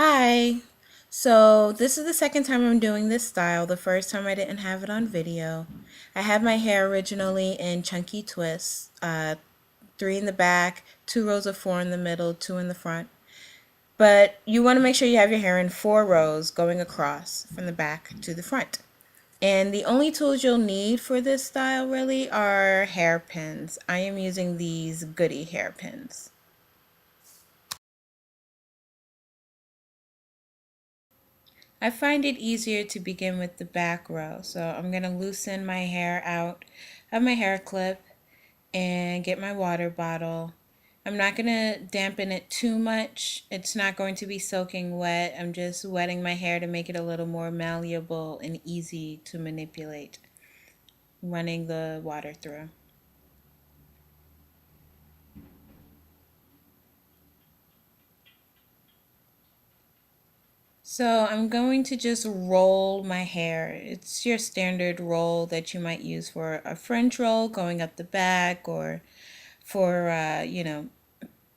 Hi. So this is the second time I'm doing this style. The first time I didn't have it on video. I had my hair originally in chunky twists, three in the back, two rows of four in the middle, two in the front. But you want to make sure you have your hair in four rows going across from the back to the front. And the only tools you'll need for this style really are hairpins. I am using these Goody hairpins. I find it easier to begin with the back row. So I'm going to loosen my hair out of my hair clip and get my water bottle. I'm not going to dampen it too much. It's not going to be soaking wet. I'm just wetting my hair to make it a little more malleable and easy to manipulate, running the water through. So I'm going to just roll my hair. It's your standard roll that you might use for a French roll going up the back or for,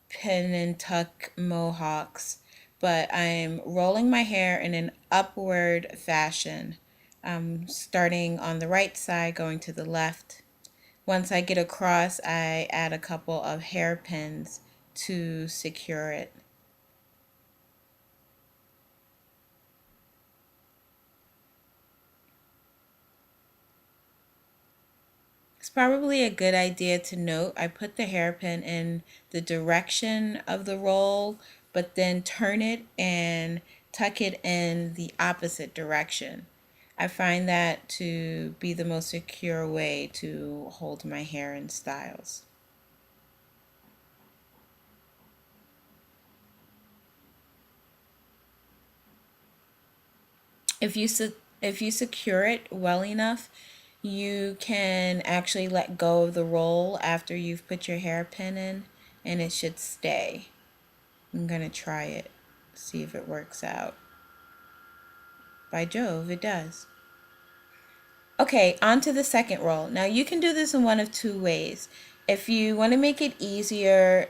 pin and tuck mohawks. But I'm rolling my hair in an upward fashion, starting on the right side, going to the left. Once I get across, I add a couple of hairpins to secure it. It's probably a good idea to note I put the hairpin in the direction of the roll, but then turn it and tuck it in the opposite direction. I find that to be the most secure way to hold my hair in styles. If you if you secure it well enough, you can actually let go of the roll after you've put your hairpin in, and it should stay. I'm gonna try it, see if it works out. By Jove, it does. Okay, on to the second roll. Now you can do this in one of two ways. If you want to make it easier,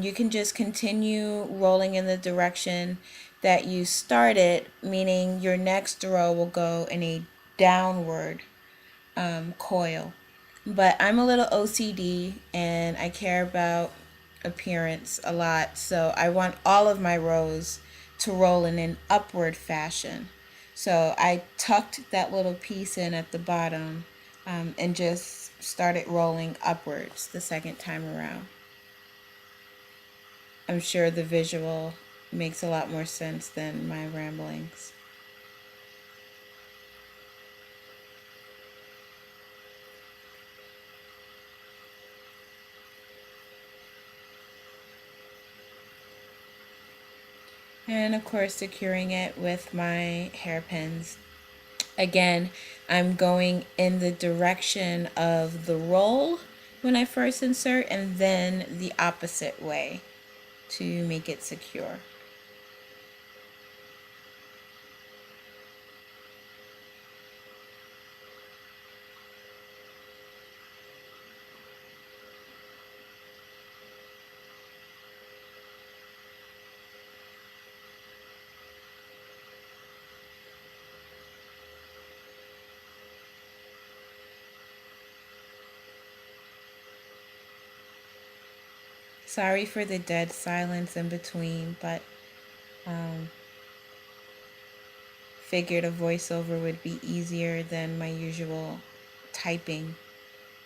you can just continue rolling in the direction that you started, meaning your next row will go in a downward coil. But I'm a little OCD and I care about appearance a lot, so I want all of my rows to roll in an upward fashion. So I tucked that little piece in at the bottom and just started rolling upwards the second time around. I'm sure the visual makes a lot more sense than my ramblings. And of course, securing it with my hairpins. Again, I'm going in the direction of the roll when I first insert, and then the opposite way to make it secure. Sorry for the dead silence in between, but um, figured a voiceover would be easier than my usual typing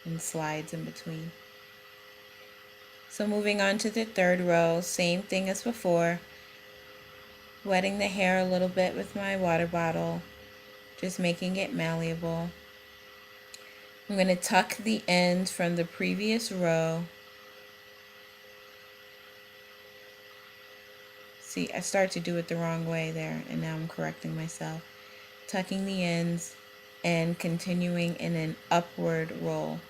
and slides in between. So moving on to the third row, same thing as before, wetting the hair a little bit with my water bottle, just making it malleable. I'm going to tuck the ends from the previous row. See, I started to do it the wrong way there, and now I'm correcting myself. Tucking the ends and continuing in an upward roll.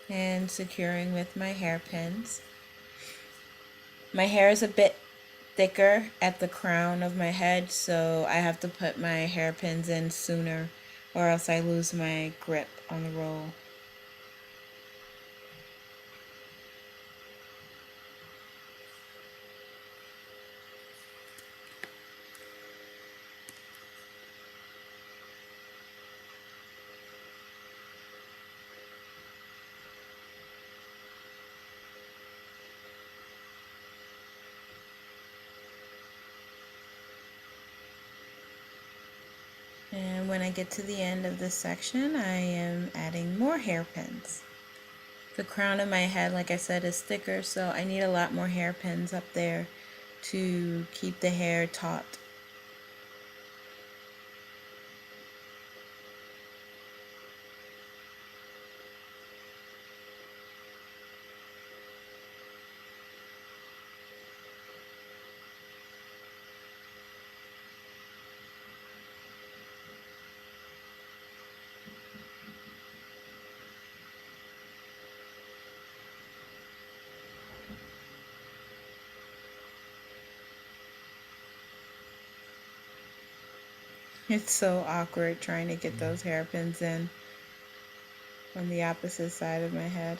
and securing with my hairpins. My hair is a bit thicker at the crown of my head, so I have to put my hairpins in sooner or else I lose my grip on the roll. And when I get to the end of this section, I am adding more hairpins. The crown of my head, like I said, is thicker, so I need a lot more hairpins up there to keep the hair taut. It's so awkward trying to get those hairpins in on the opposite side of my head.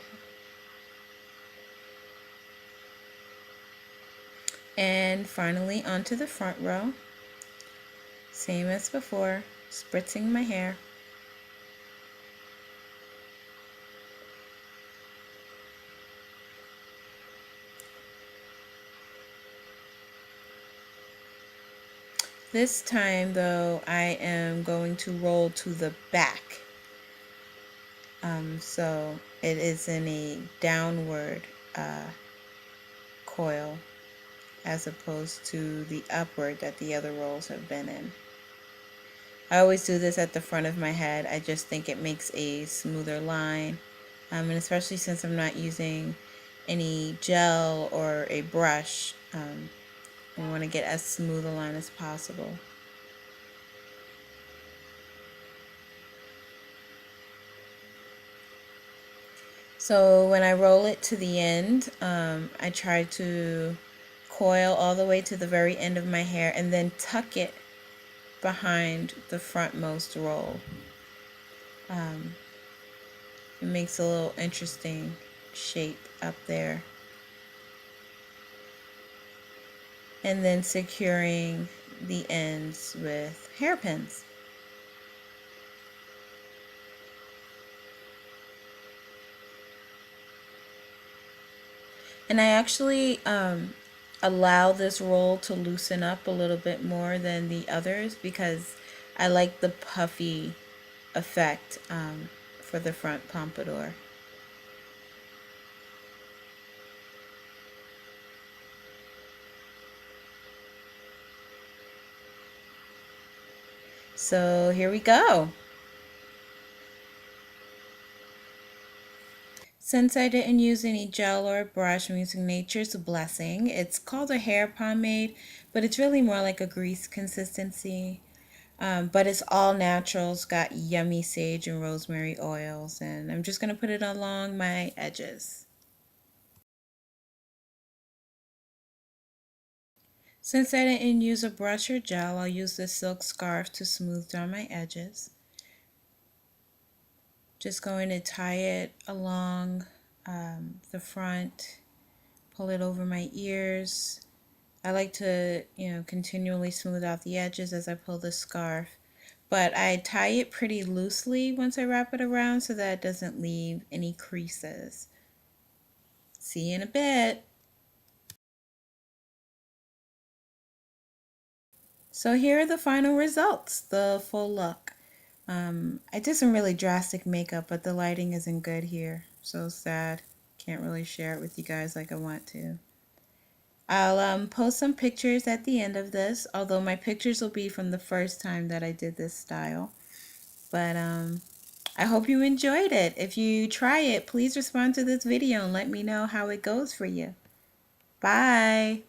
And finally onto the front row. Same as before, spritzing my hair. This time though, I am going to roll to the back. So it is in a downward coil as opposed to the upward that the other rolls have been in. I always do this at the front of my head. I just think it makes a smoother line. And especially since I'm not using any gel or a brush, I want to get as smooth a line as possible. So when I roll it to the end, I try to coil all the way to the very end of my hair and then tuck it behind the frontmost roll. It makes a little interesting shape up there. And then securing the ends with hairpins. And I actually allow this roll to loosen up a little bit more than the others because I like the puffy effect for the front pompadour. So here we go. Since I didn't use any gel or brush, I'm using Nature's Blessing. It's called a hair pomade, but it's really more like a grease consistency. But it's all natural. It's got yummy sage and rosemary oils, and I'm just going to put it along my edges. Since I didn't use a brush or gel, I'll use this silk scarf to smooth down my edges. Just going to tie it along the front, pull it over my ears. I like to, continually smooth out the edges as I pull the scarf. But I tie it pretty loosely once I wrap it around so that it doesn't leave any creases. See you in a bit. So here are the final results, the full look. I did some really drastic makeup, but the lighting isn't good here. So sad. Can't really share it with you guys like I want to. I'll post some pictures at the end of this, although my pictures will be from the first time that I did this style. But I hope you enjoyed it. If you try it, please respond to this video and let me know how it goes for you. Bye!